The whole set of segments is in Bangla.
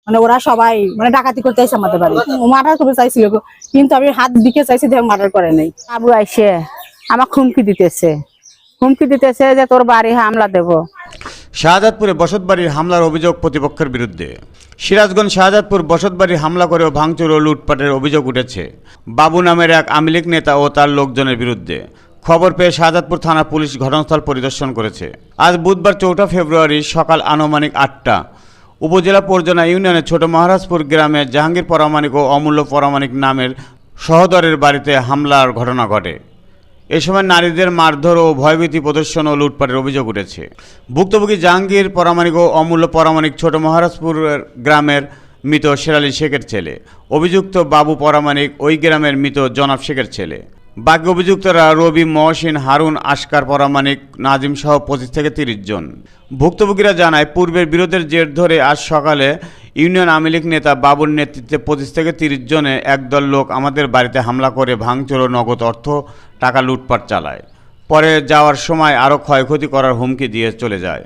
মানে ওরা সবাই মানে ডাকাতি করতে আসছে আমাদের বাড়ি, মার্ডার করতে চাইছিল, কিন্তু আমি হাত দিকে চাইছি, মার্ডার করে নাই। আবু আইসে আমার হুমকি দিতেছে যে তোর বাড়ি হামলা দেব। শাহজাদপুরে বসতবাড়ির হামলার অভিযোগ প্রতিপক্ষের বিরুদ্ধে। সিরাজগঞ্জ শাহজাদপুর বসতবাড়ির হামলা করে ভাঙচুর ও লুটপাটের অভিযোগ উঠেছে বাবু নামের এক আওয়ামী লীগ নেতা ও তার লোকজনের বিরুদ্ধে। খবর পেয়ে শাহজাদপুর থানা পুলিশ ঘটনাস্থল পরিদর্শন করেছে। আজ বুধবার 4 ফেব্রুয়ারি সকাল আনুমানিক 8টা উপজেলা পরজনা ইউনিয়নের ছোট মহারাজপুর গ্রামে জাহাঙ্গীর পরামানিক ও অমূল্য পরামানিক নামের সহোদরের বাড়িতে হামলার ঘটনা ঘটে। এ সময় নারীদের মারধর ও ভয়ভীতি প্রদর্শন ও লুটপাটের অভিযোগ উঠেছে। ভুক্তভোগী জাহাঙ্গীর পরামানিক ও অমূল্য পরামানিক ছোট মহারাজপুর গ্রামের মৃত শেরালি শেখের ছেলে। অভিযুক্ত বাবু পরামানিক ওই গ্রামের মৃত জনাব শেখের ছেলে। বাকি অভিযুক্তরা রবি, মহসিন, হারুন, আসকার পরামানিক, নাজিম সহ 25 থেকে 30 জন। ভুক্তভোগীরা জানায় পূর্বের বিরোধের জের ধরে আজ সকালে ইউনিয়ন আওয়ামী লীগ নেতা বাবুর নেতৃত্বে 25 থেকে 30 জনে একদল লোক আমাদের বাড়িতে হামলা করে ভাঙচুর ও নগদ অর্থ টাকা লুটপাট চালায়। পরে যাওয়ার সময় আরও ক্ষয়ক্ষতি করার হুমকি দিয়ে চলে যায়।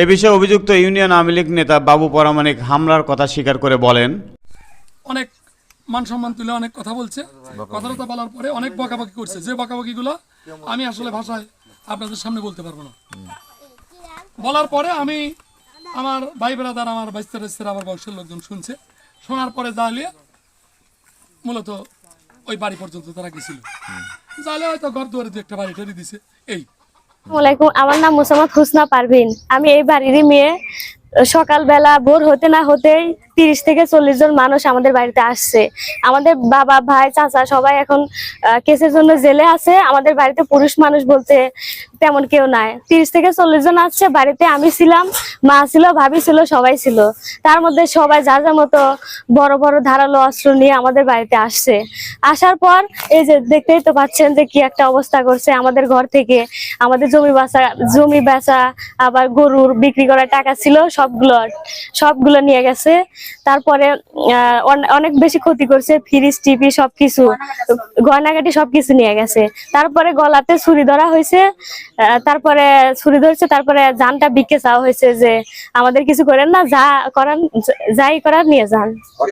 এ বিষয়ে অভিযুক্ত ইউনিয়ন আওয়ামী লীগ নেতা বাবু পরামানিক হামলার কথা স্বীকার করে বলেন, অনেক মান সম্মান তুলে অনেক কথা বলছে, কথাটা বলার পরে অনেক বকাবকি করছে, যে বকাবকিগুলো আমি আসলে ভাষায় আপনাদের সামনে বলতে পারবো না। বলার পরে আমি আমার ভাই ব্রাদার, আমার বাইস্তার, আমার বংশের লোকজন শুনছে, শোনার পরে জালিয়ে মূলত ওই বাড়ি পর্যন্ত তারা গেছিল। জালে হয়তো ঘর দুয়ারে একটা বাড়ি টাড়ি দিছে। এই আমার নাম মোসাম্মদ হুসনা পারভিন। আমি এই বাড়িরই মেয়ে। সকালবেলা ভোর হতে না হতেই 30 থেকে 40 জন মানুষ আমাদের বাড়িতে আসছে। আমাদের বাবা, ভাই, চাচা সবাই এখন কেসের জন্য জেলে আছে। আমাদের বাড়িতে পুরুষ মানুষ বলতে তেমন কেউ নাই। 30 থেকে 40 জন আসছে বাড়িতে। আমি ছিলাম, মা ছিল, ভাবি ছিল, সবাই ছিল। তার মধ্যে সবাই যার যার মতো বড় বড় ধারালো অস্ত্র নিয়ে আমাদের বাড়িতে আসছে। আসার পর এই যে দেখতেই তো পাচ্ছেন যে কি একটা অবস্থা করছে। আমাদের ঘর থেকে আমাদের জমি বেচা আবার গরুর বিক্রি করার টাকা ছিল, সবগুলো নিয়ে গেছে। তারপরে অনেক বেশি ক্ষতি করছে, ফ্রিজ, টিভি সবকিছু, গয়নাগাটি সবকিছু নিয়ে গেছে। তারপরে গলাতে ছুরি ধরা হয়েছে, তারপরে ছুরি ধরছে, তারপরে জানটা বিকে চাওয়া হয়েছে যে আমাদের কিছু করেন না, যাই করার নিয়ে যান।